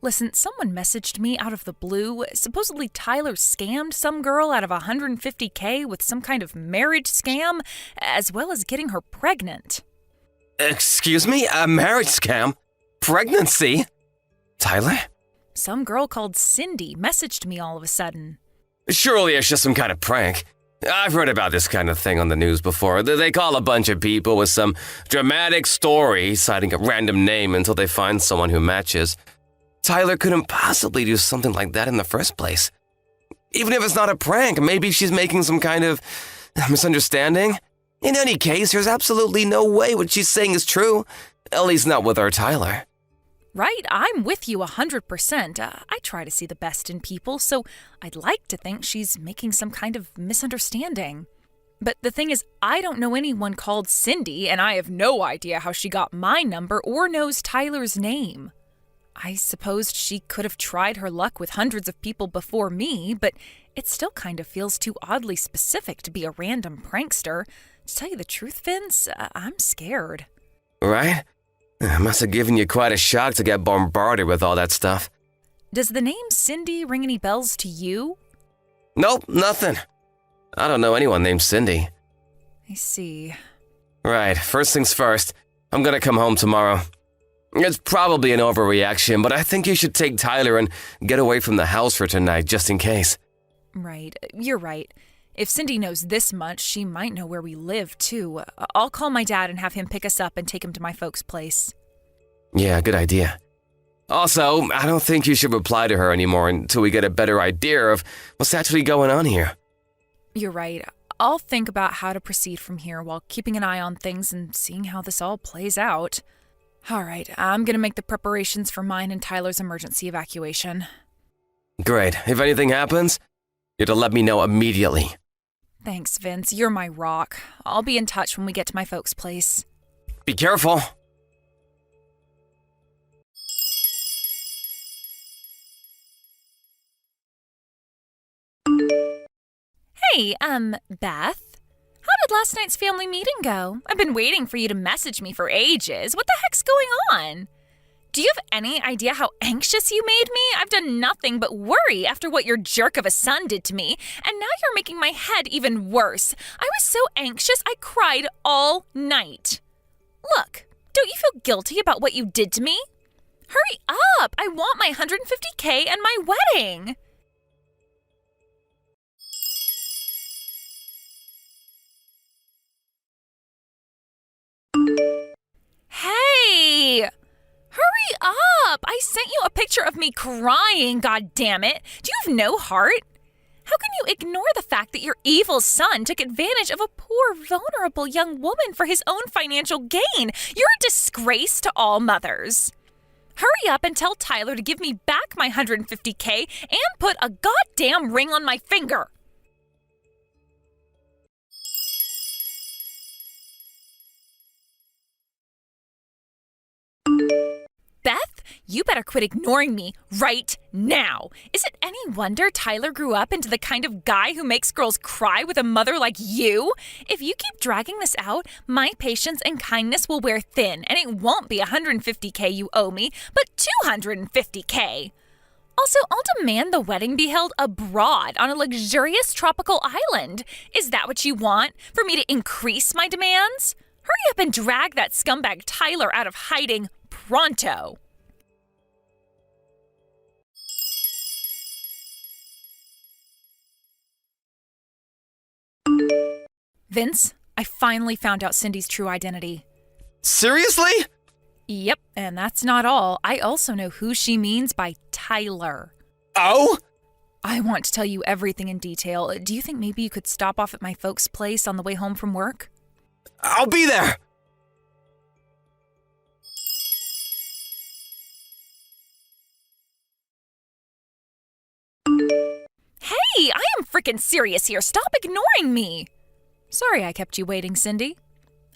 Listen, someone messaged me out of the blue. Supposedly Tyler scammed some girl out of $150K with some kind of marriage scam, as well as getting her pregnant. Excuse me? A marriage scam? Pregnancy? Tyler? Some girl called Cindy messaged me all of a sudden. Surely it's just some kind of prank. I've heard about this kind of thing on the news before. They call a bunch of people with some dramatic story, citing a random name until they find someone who matches. Tyler couldn't possibly do something like that in the first place. Even if it's not a prank, maybe she's making some kind of misunderstanding. In any case, there's absolutely no way what she's saying is true. At least not with our Tyler. Right, I'm with you 100%. I try to see the best in people, so I'd like to think she's making some kind of misunderstanding. But the thing is, I don't know anyone called Cindy, and I have no idea how she got my number or knows Tyler's name. I supposed she could have tried her luck with hundreds of people before me, but it still kind of feels too oddly specific to be a random prankster. To tell you the truth, Vince, I'm scared. Right? It must have given you quite a shock to get bombarded with all that stuff. Does the name Cindy ring any bells to you? Nope, nothing. I don't know anyone named Cindy. I see. Right, first things first. I'm gonna come home tomorrow. It's probably an overreaction, but I think you should take Tyler and get away from the house for tonight, just in case. Right, you're right. If Cindy knows this much, she might know where we live, too. I'll call my dad and have him pick us up and take him to my folks' place. Yeah, good idea. Also, I don't think you should reply to her anymore until we get a better idea of what's actually going on here. You're right. I'll think about how to proceed from here while keeping an eye on things and seeing how this all plays out. All right, I'm gonna make the preparations for mine and Tyler's emergency evacuation. Great. If anything happens, you're to let me know immediately. Thanks, Vince. You're my rock. I'll be in touch when we get to my folks' place. Be careful. Hey, Beth? How did last night's family meeting go? I've been waiting for you to message me for ages. What the heck's going on? Do you have any idea how anxious you made me? I've done nothing but worry after what your jerk of a son did to me, and now you're making my head even worse. I was so anxious I cried all night. Look, don't you feel guilty about what you did to me? Hurry up! I want my $150K and my wedding! Hey! Hurry up! I sent you a picture of me crying, god damn it! Do you have no heart? How can you ignore the fact that your evil son took advantage of a poor, vulnerable young woman for his own financial gain? You're a disgrace to all mothers. Hurry up and tell Tyler to give me back my $150K and put a goddamn ring on my finger. Beth, you better quit ignoring me right now. Is it any wonder Tyler grew up into the kind of guy who makes girls cry with a mother like you? If you keep dragging this out, my patience and kindness will wear thin, and it won't be $150K you owe me, but $250K. Also, I'll demand the wedding be held abroad on a luxurious tropical island. Is that what you want? For me to increase my demands? Hurry up and drag that scumbag Tyler out of hiding pronto. Vince, I finally found out Cindy's true identity. Seriously? Yep, and that's not all. I also know who she means by Tyler. Oh? I want to tell you everything in detail. Do you think maybe you could stop off at my folks' place on the way home from work? I'll be there. Hey, I am freaking serious here. Stop ignoring me. Sorry I kept you waiting, Cindy.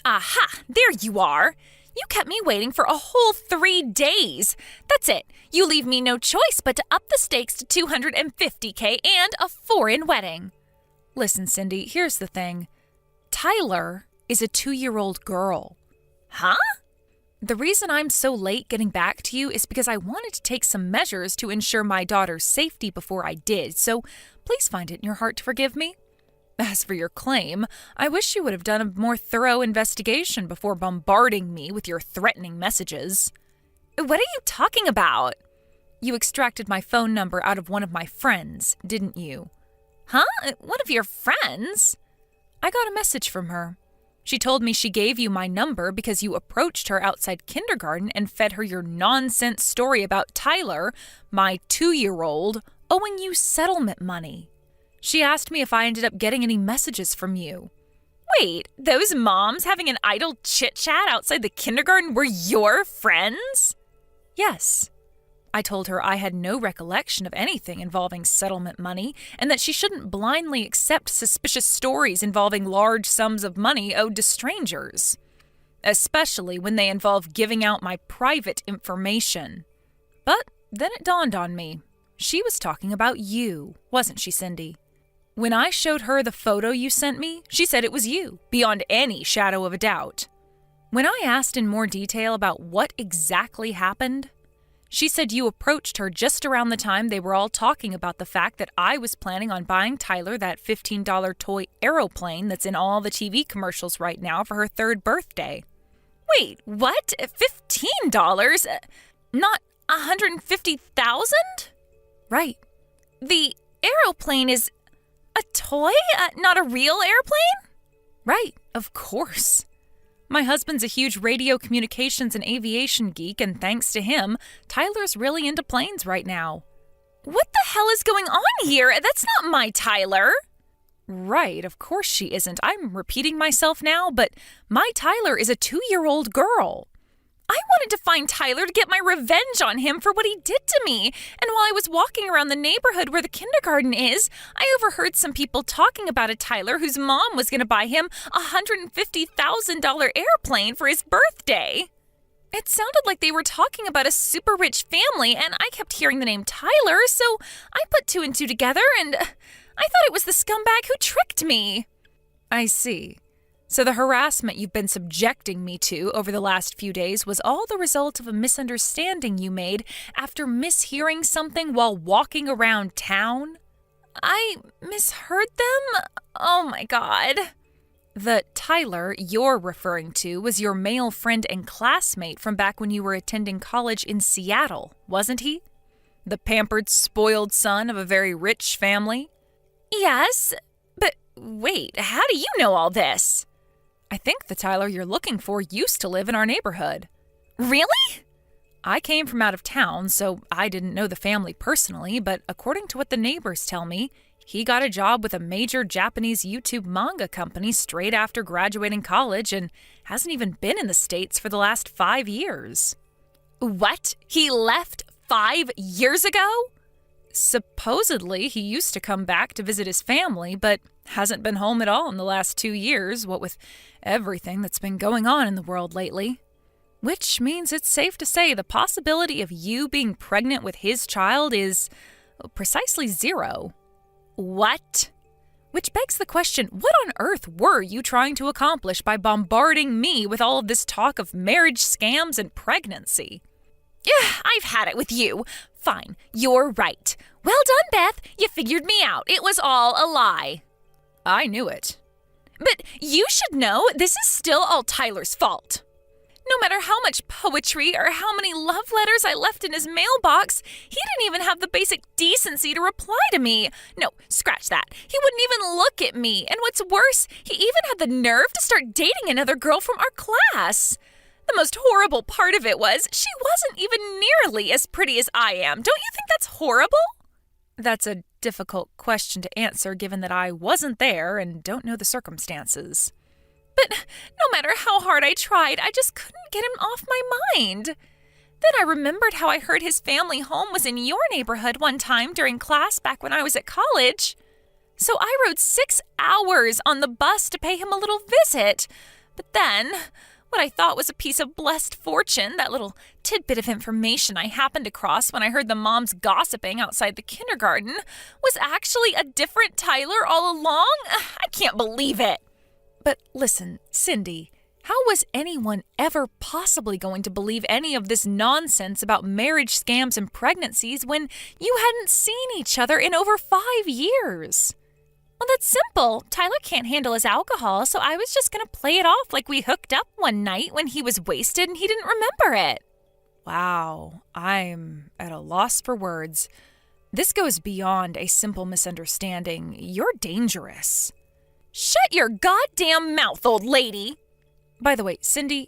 Aha, there you are. You kept me waiting for a whole 3 days. That's it. You leave me no choice but to up the stakes to $250K and a foreign wedding. Listen, Cindy, here's the thing. Tyler is a 2-year-old girl. Huh? The reason I'm so late getting back to you is because I wanted to take some measures to ensure my daughter's safety before I did, so please find it in your heart to forgive me. As for your claim, I wish you would have done a more thorough investigation before bombarding me with your threatening messages. What are you talking about? You extracted my phone number out of one of my friends, didn't you? Huh? One of your friends? I got a message from her. She told me she gave you my number because you approached her outside kindergarten and fed her your nonsense story about Tyler, my 2-year-old, owing you settlement money. She asked me if I ended up getting any messages from you. Wait, those moms having an idle chit-chat outside the kindergarten were your friends? Yes. I told her I had no recollection of anything involving settlement money and that she shouldn't blindly accept suspicious stories involving large sums of money owed to strangers, especially when they involve giving out my private information. But then it dawned on me. She was talking about you, wasn't she, Cindy? When I showed her the photo you sent me, she said it was you, beyond any shadow of a doubt. When I asked in more detail about what exactly happened, she said you approached her just around the time they were all talking about the fact that I was planning on buying Tyler that $15 toy aeroplane that's in all the TV commercials right now for her 3rd birthday. Wait, what? $15? Not $150,000? Right. The aeroplane is a toy, not a real airplane? Right, of course. My husband's a huge radio communications and aviation geek, and thanks to him, Tyler's really into planes right now. What the hell is going on here? That's not my Tyler. Right, of course she isn't. I'm repeating myself now, but my Tyler is a 2-year-old girl. I wanted to find Tyler to get my revenge on him for what he did to me. And while I was walking around the neighborhood where the kindergarten is, I overheard some people talking about a Tyler whose mom was going to buy him a $150,000 airplane for his birthday. It sounded like they were talking about a super rich family, and I kept hearing the name Tyler, so I put 2 and 2 together, and I thought it was the scumbag who tricked me. I see. So the harassment you've been subjecting me to over the last few days was all the result of a misunderstanding you made after mishearing something while walking around town? I misheard them? Oh my God. The Tyler you're referring to was your male friend and classmate from back when you were attending college in Seattle, wasn't he? The pampered, spoiled son of a very rich family? Yes, but wait, how do you know all this? I think the Tyler you're looking for used to live in our neighborhood. Really? I came from out of town, so I didn't know the family personally, but according to what the neighbors tell me, he got a job with a major Japanese YouTube manga company straight after graduating college and hasn't even been in the States for the last 5 years. What? He left 5 years ago? Supposedly, he used to come back to visit his family, but hasn't been home at all in the last 2 years, what with everything that's been going on in the world lately. Which means it's safe to say the possibility of you being pregnant with his child is precisely 0. What? Which begs the question, what on earth were you trying to accomplish by bombarding me with all of this talk of marriage scams and pregnancy? Yeah, I've had it with you. Fine, you're right. Well done, Beth. You figured me out. It was all a lie. I knew it. But you should know this is still all Tyler's fault. No matter how much poetry or how many love letters I left in his mailbox, he didn't even have the basic decency to reply to me. No, scratch that. He wouldn't even look at me. And what's worse, he even had the nerve to start dating another girl from our class. The most horrible part of it was she wasn't even nearly as pretty as I am. Don't you think that's horrible? That's a difficult question to answer given that I wasn't there and don't know the circumstances. But no matter how hard I tried, I just couldn't get him off my mind. Then I remembered how I heard his family home was in your neighborhood one time during class back when I was at college. So I rode 6 hours on the bus to pay him a little visit. But then, what I thought was a piece of blessed fortune, that little tidbit of information I happened across when I heard the moms gossiping outside the kindergarten, was actually a different Tyler all along. I can't believe it. But listen, Cindy, how was anyone ever possibly going to believe any of this nonsense about marriage scams and pregnancies when you hadn't seen each other in over 5 years? Well, that's simple. Tyler can't handle his alcohol, so I was just going to play it off like we hooked up one night when he was wasted and he didn't remember it. Wow, I'm at a loss for words. This goes beyond a simple misunderstanding. You're dangerous. Shut your goddamn mouth, old lady! By the way, Cindy,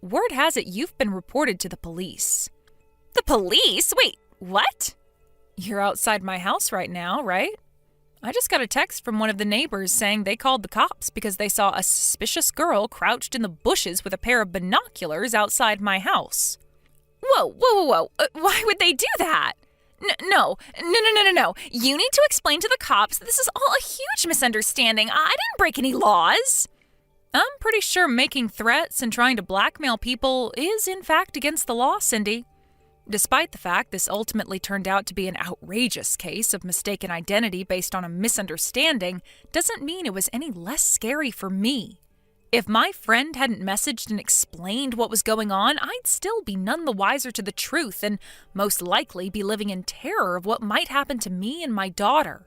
word has it you've been reported to the police. The police? Wait, what? You're outside my house right now, right? I just got a text from one of the neighbors saying they called the cops because they saw a suspicious girl crouched in the bushes with a pair of binoculars outside my house. Whoa. Why would they do that? No. You need to explain to the cops that this is all a huge misunderstanding. I didn't break any laws. I'm pretty sure making threats and trying to blackmail people is in fact against the law, Cindy. Despite the fact this ultimately turned out to be an outrageous case of mistaken identity based on a misunderstanding, doesn't mean it was any less scary for me. If my friend hadn't messaged and explained what was going on, I'd still be none the wiser to the truth and most likely be living in terror of what might happen to me and my daughter.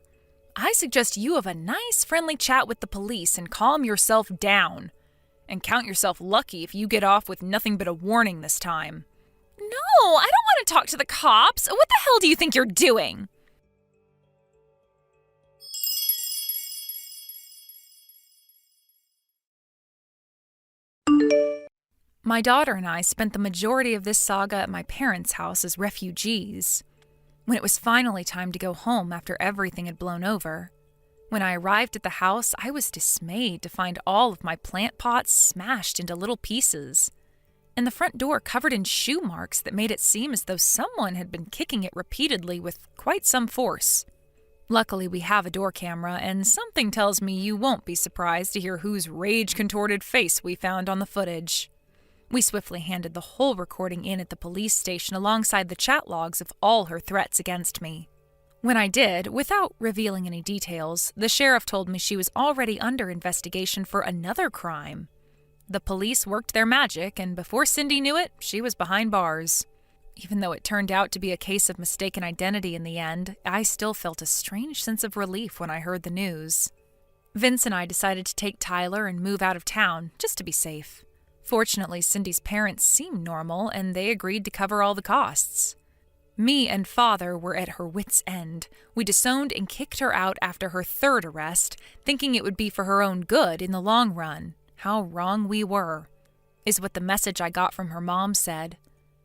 I suggest you have a nice friendly chat with the police and calm yourself down. And count yourself lucky if you get off with nothing but a warning this time. No, I don't want to talk to the cops. What the hell do you think you're doing? My daughter and I spent the majority of this saga at my parents' house as refugees. When it was finally time to go home after everything had blown over, when I arrived at the house, I was dismayed to find all of my plant pots smashed into little pieces, and the front door covered in shoe marks that made it seem as though someone had been kicking it repeatedly with quite some force. Luckily, we have a door camera, and something tells me you won't be surprised to hear whose rage-contorted face we found on the footage. We swiftly handed the whole recording in at the police station alongside the chat logs of all her threats against me. When I did, without revealing any details, the sheriff told me she was already under investigation for another crime. The police worked their magic, and before Cindy knew it, she was behind bars. Even though it turned out to be a case of mistaken identity in the end, I still felt a strange sense of relief when I heard the news. Vince and I decided to take Tyler and move out of town, just to be safe. Fortunately, Cindy's parents seemed normal, and they agreed to cover all the costs. Me and Father were at her wits' end. We disowned and kicked her out after her third arrest, thinking it would be for her own good in the long run. How wrong we were, is what the message I got from her mom said.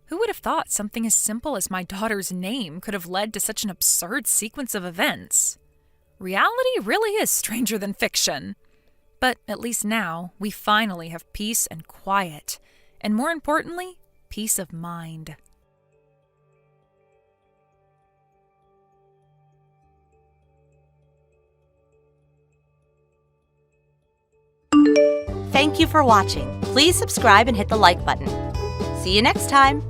Who would have thought something as simple as my daughter's name could have led to such an absurd sequence of events? Reality really is stranger than fiction. But at least now, we finally have peace and quiet, and more importantly, peace of mind. Thank you for watching. Please subscribe and hit the like button. See you next time.